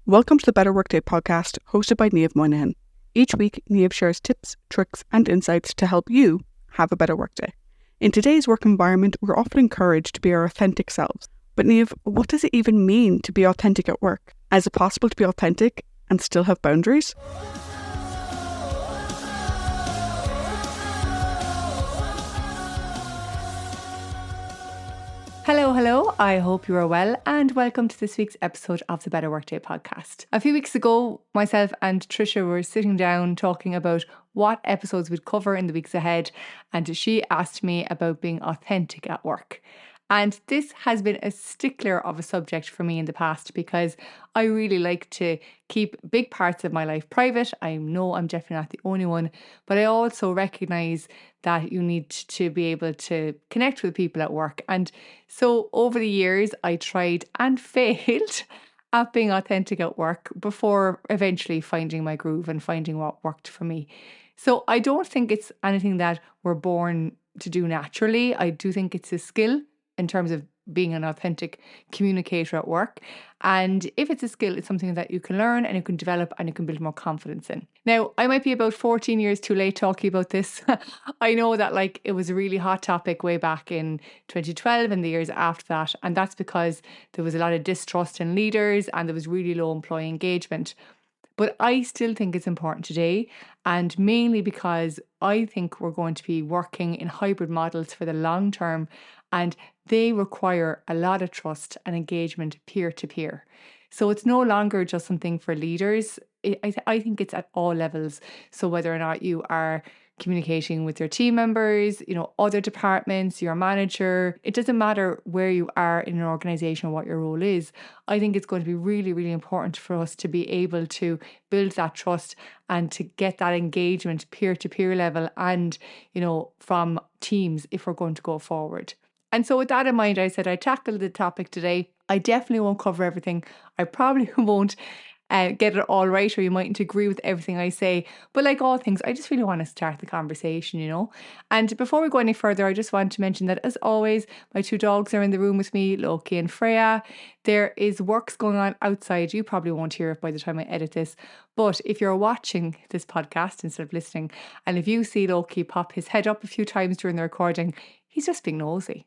Welcome to the Better Workday podcast, hosted by Niamh Moynihan. Each week, Niamh shares tips, tricks, and insights to help you have a better workday. In today's work environment, we're often encouraged to be our authentic selves. But Niamh, what does it even mean to be authentic at work? Is it possible to be authentic and still have boundaries? Hello. I hope you are well and welcome to this week's episode of the Better Workday podcast. A few weeks ago, myself and Tricia were sitting down talking about what episodes we'd cover in the weeks ahead, and she asked me about being authentic at work. And this has been a stickler of a subject for me in the past because I really like to keep big parts of my life private. I know I'm definitely not the only one, but I also recognize that you need to be able to connect with people at work. And so over the years, I tried and failed at being authentic at work before eventually finding my groove and finding what worked for me. So I don't think it's anything that we're born to do naturally. I do think it's a skill in terms of being an authentic communicator at work. And if it's a skill, it's something that you can learn and you can develop and you can build more confidence in. Now, I might be about 14 years too late talking about this. I know that it was a really hot topic way back in 2012 and the years after that. And that's because there was a lot of distrust in leaders and there was really low employee engagement. But I still think it's important today, and mainly because I think we're going to be working in hybrid models for the long term, and they require a lot of trust and engagement peer to peer. So it's no longer just something for leaders. I think it's at all levels. So whether or not you are communicating with your team members, other departments, your manager, it doesn't matter where you are in an organization, what your role is. I think it's going to be really, really important for us to be able to build that trust and to get that engagement peer to peer level and, from teams if we're going to go forward. And so with that in mind, I said I tackled the topic today. I definitely won't cover everything. I probably won't get it all right, or you mightn't agree with everything I say. But like all things, I just really want to start the conversation, And before we go any further, I just want to mention that, as always, my two dogs are in the room with me, Loki and Freya. There is works going on outside. You probably won't hear it by the time I edit this. But if you're watching this podcast instead of listening, and if you see Loki pop his head up a few times during the recording, he's just being nosy,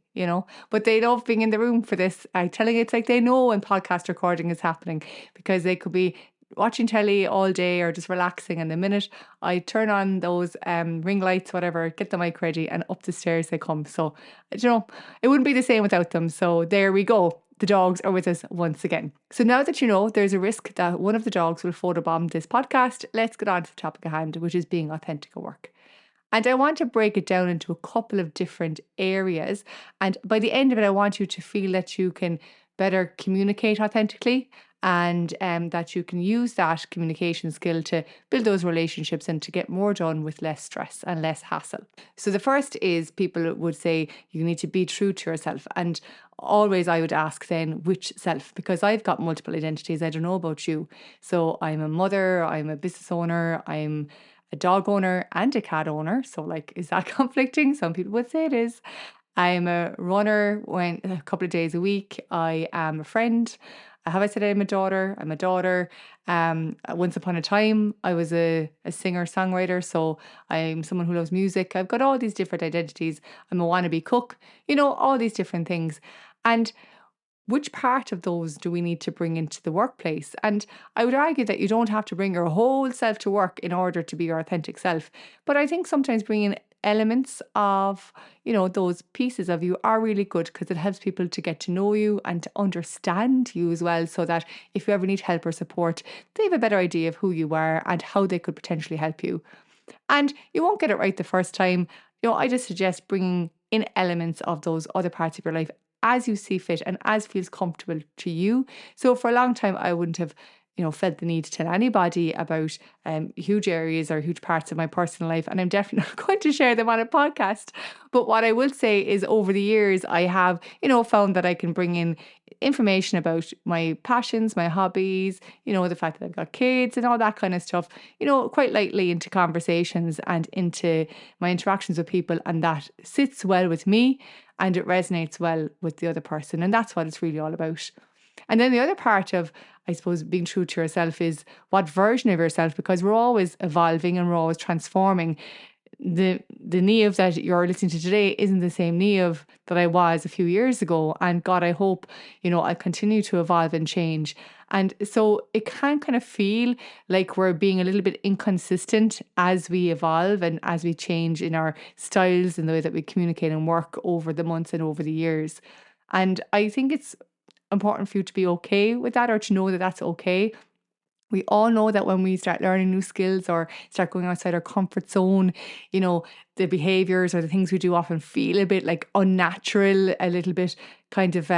But they love being in the room for this. I'm telling you, it's like they know when podcast recording is happening because they could be watching telly all day or just relaxing. And the minute I turn on those ring lights, whatever, get the mic ready and up the stairs they come. So, it wouldn't be the same without them. So there we go. The dogs are with us once again. So now that you know there's a risk that one of the dogs will photobomb this podcast, let's get on to the topic at hand, which is being authentic at work. And I want to break it down into a couple of different areas. And by the end of it, I want you to feel that you can better communicate authentically and that you can use that communication skill to build those relationships and to get more done with less stress and less hassle. So the first is, people would say you need to be true to yourself. And always I would ask then, which self? Because I've got multiple identities. I don't know about you. So I'm a mother, I'm a business owner, I'm a dog owner and a cat owner. So is that conflicting? Some people would say it is. I'm a runner a couple of days a week. I am a friend. Have I said I'm a daughter? I'm a daughter. Once upon a time, I was a singer-songwriter. So I'm someone who loves music. I've got all these different identities. I'm a wannabe cook, all these different things. And which part of those do we need to bring into the workplace? And I would argue that you don't have to bring your whole self to work in order to be your authentic self. But I think sometimes bringing elements of, those pieces of you are really good because it helps people to get to know you and to understand you as well, so that if you ever need help or support, they have a better idea of who you are and how they could potentially help you. And you won't get it right the first time. I just suggest bringing in elements of those other parts of your life as you see fit and as feels comfortable to you. So for a long time, I wouldn't have, felt the need to tell anybody about huge areas or huge parts of my personal life. And I'm definitely not going to share them on a podcast. But what I will say is, over the years, I have, found that I can bring in information about my passions, my hobbies, the fact that I've got kids and all that kind of stuff, quite lightly into conversations and into my interactions with people. And that sits well with me and it resonates well with the other person. And that's what it's really all about. And then the other part of, I suppose being true to yourself is what version of yourself, because we're always evolving and we're always transforming. The Niamh that you're listening to today isn't the same Niamh that I was a few years ago. And God, I hope, I continue to evolve and change. And so it can kind of feel like we're being a little bit inconsistent as we evolve and as we change in our styles and the way that we communicate and work over the months and over the years. And I think it's important for you to be okay with that, or to know that that's okay. We all know that when we start learning new skills or start going outside our comfort zone, the behaviors or the things we do often feel a bit like unnatural, a little bit kind of,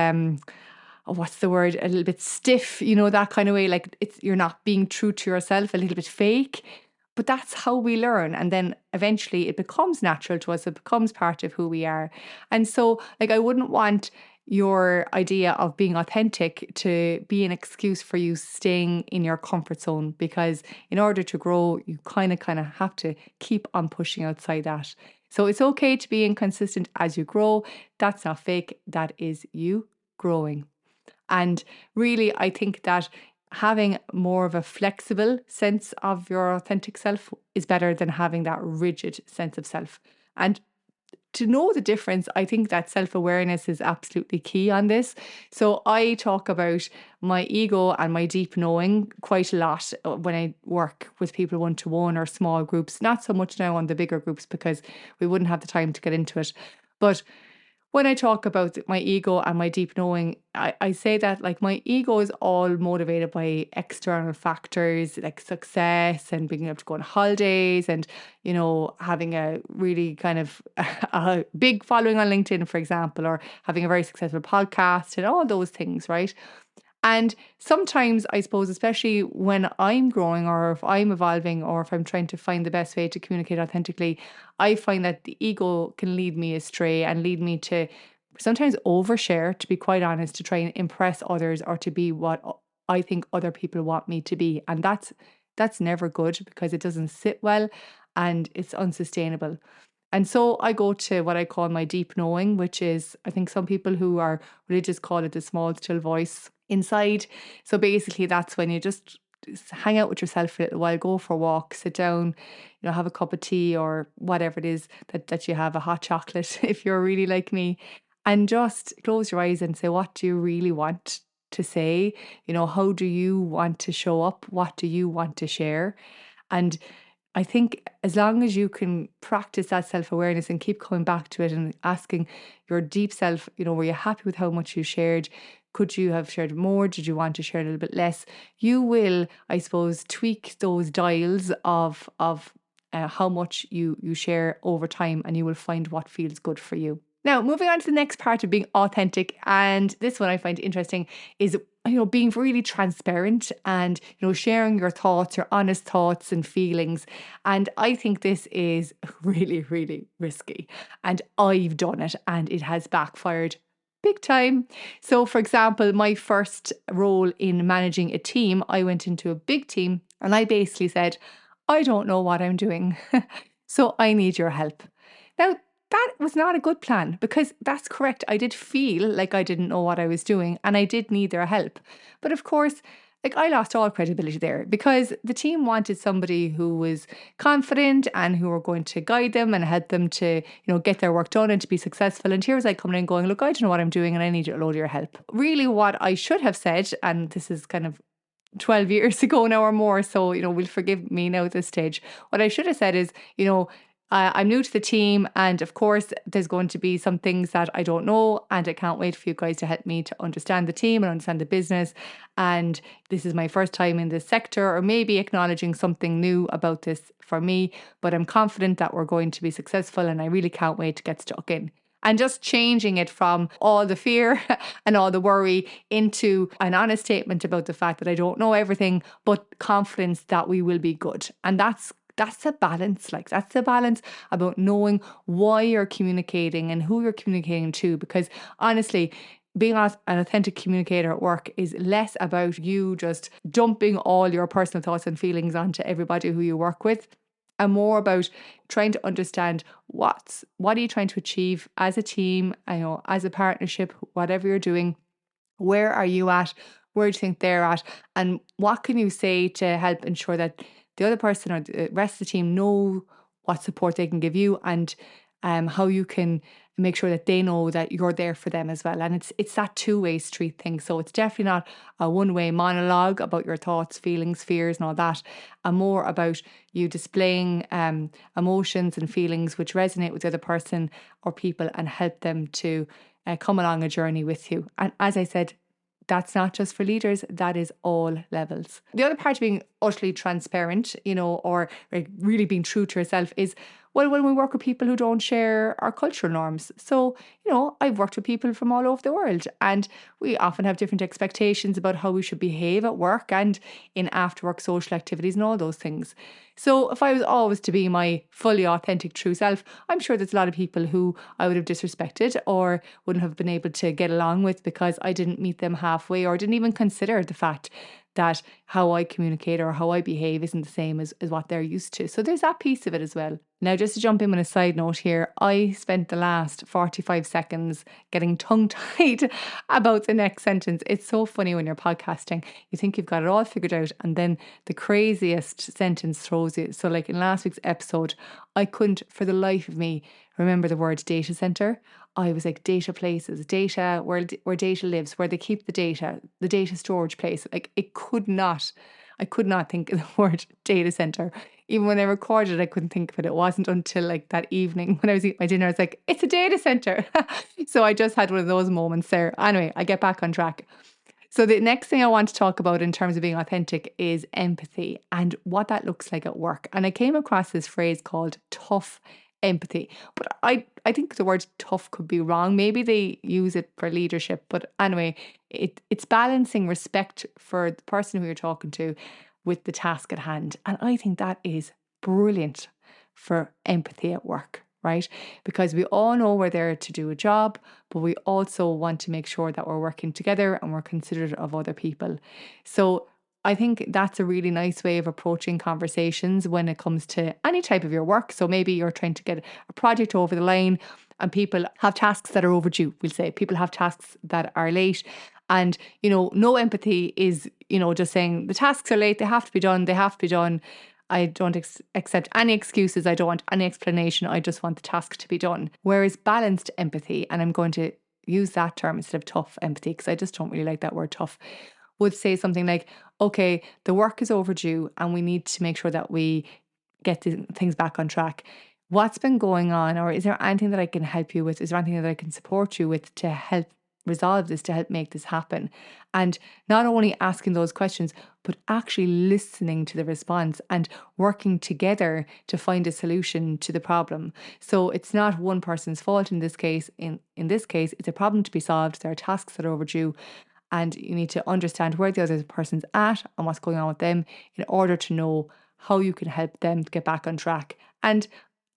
what's the word? A little bit stiff, that kind of way. Like you're not being true to yourself, a little bit fake. But that's how we learn. And then eventually it becomes natural to us. It becomes part of who we are. And so, I wouldn't want your idea of being authentic to be an excuse for you staying in your comfort zone, because in order to grow, you kind of have to keep on pushing outside that. So it's okay to be inconsistent as you grow. That's not fake. That is you growing. And really, I think that having more of a flexible sense of your authentic self is better than having that rigid sense of self. And to know the difference, I think that self-awareness is absolutely key on this. So I talk about my ego and my deep knowing quite a lot when I work with people one-to-one or small groups. Not so much now on the bigger groups because we wouldn't have the time to get into it. But when I talk about my ego and my deep knowing, I say that my ego is all motivated by external factors like success and being able to go on holidays and, having a really kind of a big following on LinkedIn, for example, or having a very successful podcast and all those things, right? And sometimes, I suppose, especially when I'm growing or if I'm evolving or if I'm trying to find the best way to communicate authentically, I find that the ego can lead me astray and lead me to sometimes overshare, to be quite honest, to try and impress others or to be what I think other people want me to be. And that's never good because it doesn't sit well and it's unsustainable. And so I go to what I call my deep knowing, which is, I think some people who are religious call it the small, still voice inside. So basically that's when you just hang out with yourself for a little while, go for a walk, sit down, have a cup of tea or whatever it is that you have, a hot chocolate if you're really like me, and just close your eyes and say, what do you really want to say? How do you want to show up? What do you want to share? And I think as long as you can practice that self-awareness and keep coming back to it and asking your deep self, were you happy with how much you shared? Could you have shared more? Did you want to share a little bit less? You will, I suppose, tweak those dials of how much you share over time, and you will find what feels good for you. Now, moving on to the next part of being authentic, and this one I find interesting, is being really transparent and sharing your thoughts, your honest thoughts and feelings. And I think this is really, really risky. And I've done it and it has backfired big time. So, for example, my first role in managing a team, I went into a big team and I basically said, I don't know what I'm doing, so I need your help. Now, that was not a good plan, because that's correct. I did feel like I didn't know what I was doing and I did need their help. But of course, I lost all credibility there, because the team wanted somebody who was confident and who were going to guide them and help them to, get their work done and to be successful. And here was I coming in going, look, I don't know what I'm doing and I need a load of your help. Really what I should have said, and this is kind of 12 years ago now or more, so, will forgive me now at this stage. What I should have said is, I'm new to the team, and of course there's going to be some things that I don't know, and I can't wait for you guys to help me to understand the team and understand the business, and this is my first time in this sector, or maybe acknowledging something new about this for me, but I'm confident that we're going to be successful and I really can't wait to get stuck in. And just changing it from all the fear and all the worry into an honest statement about the fact that I don't know everything, but confidence that we will be good. And that's the balance. That's the balance about knowing why you're communicating and who you're communicating to. Because honestly, being an authentic communicator at work is less about you just dumping all your personal thoughts and feelings onto everybody who you work with, and more about trying to understand what are you trying to achieve as a team, as a partnership, whatever you're doing. Where are you at? where do you think they're at, and what can you say to help ensure that the other person or the rest of the team know what support they can give you, and how you can make sure that they know that you're there for them as well. And it's that two-way street thing. So it's definitely not a one-way monologue about your thoughts, feelings, fears and all that, and more about you displaying emotions and feelings which resonate with the other person or people and help them to come along a journey with you. And as I said, that's not just for leaders, that is all levels. The other part of being utterly transparent, or like really being true to yourself is, well, when we work with people who don't share our cultural norms. So, I've worked with people from all over the world, and we often have different expectations about how we should behave at work and in after work social activities and all those things. So if I was always to be my fully authentic true self, I'm sure there's a lot of people who I would have disrespected or wouldn't have been able to get along with because I didn't meet them halfway or didn't even consider the fact that how I communicate or how I behave isn't the same as what they're used to. So there's that piece of it as well. Now, just to jump in on a side note here, I spent the last 45 seconds getting tongue-tied about the next sentence. It's so funny when you're podcasting. You think you've got it all figured out and then the craziest sentence throws you. So like in last week's episode, I couldn't for the life of me remember the word data center. I was like data places, data, where data lives, where they keep the data storage place. Like I could not think of the word data center. Even when I recorded it, I couldn't think of it. It wasn't until like that evening when I was eating my dinner, I was like, it's a data center. So I just had one of those moments there. Anyway, I get back on track. So the next thing I want to talk about in terms of being authentic is empathy and what that looks like at work. And I came across this phrase called tough empathy. But I think the word tough could be wrong. Maybe they use it for leadership. But anyway, it's balancing respect for the person who you're talking to with the task at hand. And I think that is brilliant for empathy at work, right? Because we all know we're there to do a job, but we also want to make sure that we're working together and we're considerate of other people. So I think that's a really nice way of approaching conversations when it comes to any type of your work. So maybe you're trying to get a project over the line and people have tasks that are overdue, we'll say. People have tasks that are late. And, no empathy is, just saying the tasks are late, they have to be done. I don't accept any excuses. I don't want any explanation. I just want the task to be done. Whereas balanced empathy, and I'm going to use that term instead of tough empathy because I just don't really like that word tough, would say something like, okay, the work is overdue and we need to make sure that we get things back on track. What's been going on? Or is there anything that I can help you with? Is there anything that I can support you with to help resolve this, to help make this happen? And not only asking those questions, but actually listening to the response and working together to find a solution to the problem. So it's not one person's fault in this case. In this case, it's a problem to be solved. There are tasks that are overdue. And you need to understand where the other person's at and what's going on with them in order to know how you can help them get back on track. And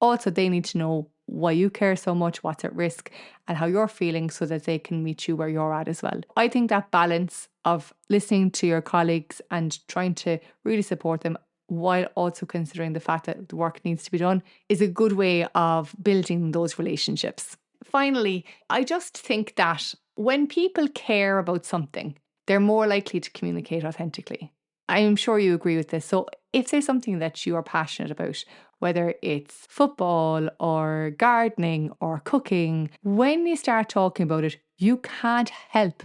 also they need to know why you care so much, what's at risk and how you're feeling so that they can meet you where you're at as well. I think that balance of listening to your colleagues and trying to really support them while also considering the fact that the work needs to be done is a good way of building those relationships. Finally, I just think that when people care about something, they're more likely to communicate authentically. I'm sure you agree with this. So if there's something that you are passionate about, whether it's football or gardening or cooking, when you start talking about it, you can't help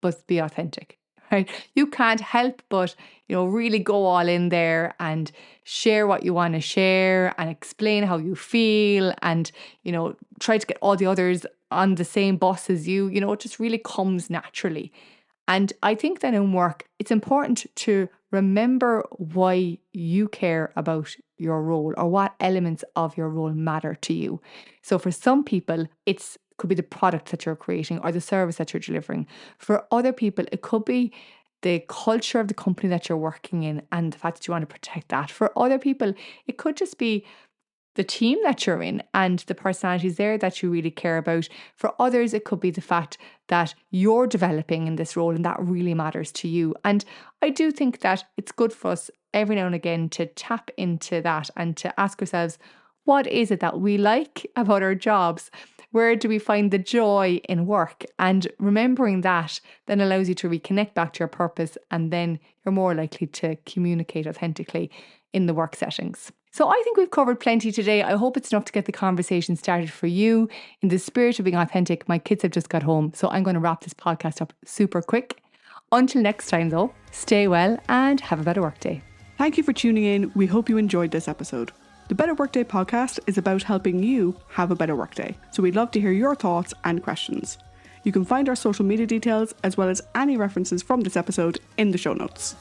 but be authentic. Right? You can't help but, really go all in there and share what you want to share and explain how you feel and, try to get all the others on the same bus as you. It just really comes naturally. And I think that in work, it's important to remember why you care about your role or what elements of your role matter to you. So for some people, it could be the product that you're creating or the service that you're delivering. For other people, it could be the culture of the company that you're working in and the fact that you want to protect that. For other people, it could just be the team that you're in and the personalities there that you really care about. For others, it could be the fact that you're developing in this role and that really matters to you. And I do think that it's good for us every now and again to tap into that and to ask ourselves, what is it that we like about our jobs? Where do we find the joy in work? And remembering that then allows you to reconnect back to your purpose, and then you're more likely to communicate authentically in the work settings. So I think we've covered plenty today. I hope it's enough to get the conversation started for you. In the spirit of being authentic, my kids have just got home, so I'm going to wrap this podcast up super quick. Until next time though, stay well and have a better workday. Thank you for tuning in. We hope you enjoyed this episode. The Better Workday podcast is about helping you have a better workday, so we'd love to hear your thoughts and questions. You can find our social media details as well as any references from this episode in the show notes.